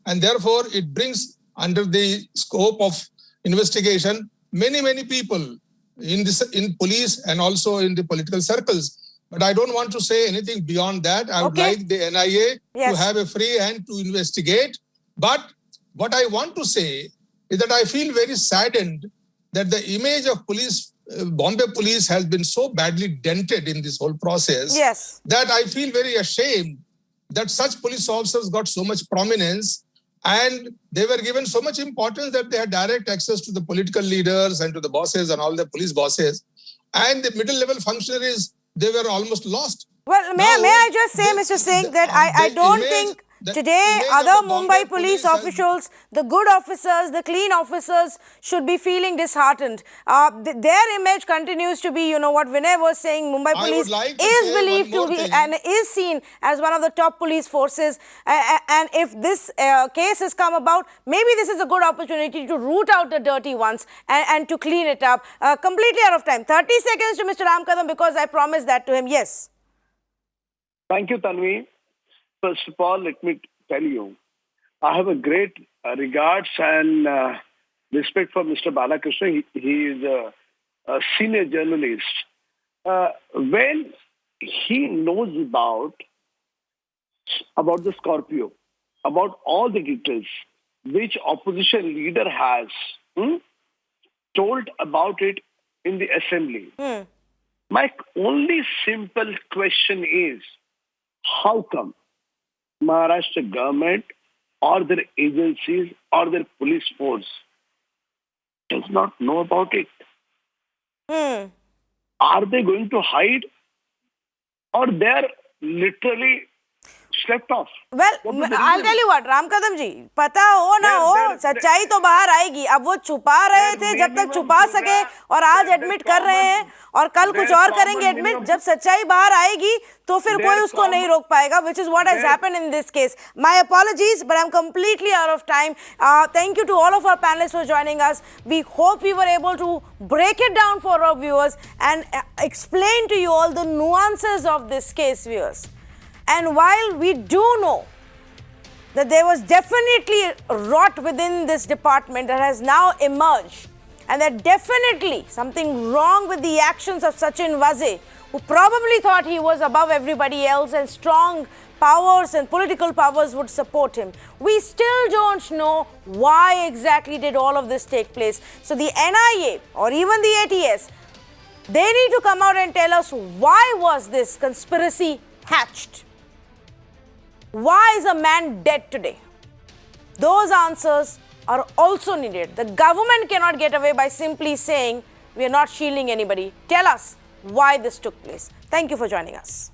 and therefore it brings under the scope of investigation many people in police and also in the political circles. But I don't want to say anything beyond that. I would like the NIA to have a free hand to investigate. But what I want to say is that I feel very saddened that the image of police, Bombay police, has been so badly dented in this whole process that I feel very ashamed that such police officers got so much prominence and they were given so much importance that they had direct access to the political leaders and to the bosses and all the police bosses. And the middle level functionaries, they were almost lost. Well, may I just say, Mr. Singh, that I don't think Today, image of other the Bombay Mumbai police has- officials, the good officers, the clean officers should be feeling disheartened. Their image continues to be, you know, what Vinay was saying, Mumbai I would police like to is say believed one to more be thing. and is seen as one of the top police forces. And if this case has come about, maybe this is a good opportunity to root out the dirty ones and to clean it up. Completely out of time. 30 seconds to Mr. Ramkadam because I promised that to him. Yes. Thank you, Tanvi. First of all, let me tell you, I have a great regards and respect for Mr. Balakrishna. He is a senior journalist. When he knows about the Scorpio, about all the details which opposition leader has told about it in the assembly, my only simple question is, how come Maharashtra government or their agencies or their police force does not know about it? Are they going to hide or they're literally slept off? Well, What is the I'll reason? tell you what, Ramkadam जी, पता हो ना हो, सच्चाई तो बाहर आएगी. अब वो छुपा रहे थे जब तक छुपा सके और आज एडमिट कर रहे हैं और कल कुछ और करेंगे एडमिट. जब सच्चाई बाहर आएगी तो फिर कोई उसको नहीं रोक पाएगा, which is what has happened in this case. My apologies, but I'm completely out of time. Thank you to all of our panelists for joining us. We hope we were able to break it down for our viewers and explain to you all the nuances of this case, viewers. And while we do know that there was definitely rot within this department that has now emerged, and that definitely something wrong with the actions of Sachin Vaze, who probably thought he was above everybody else and strong powers and political powers would support him. We still don't know why exactly did all of this take place. So the NIA or even the ATS, they need to come out and tell us why was this conspiracy hatched? Why is a man dead today? Those answers are also needed. The government cannot get away by simply saying we are not shielding anybody. Tell us why this took place. Thank you for joining us.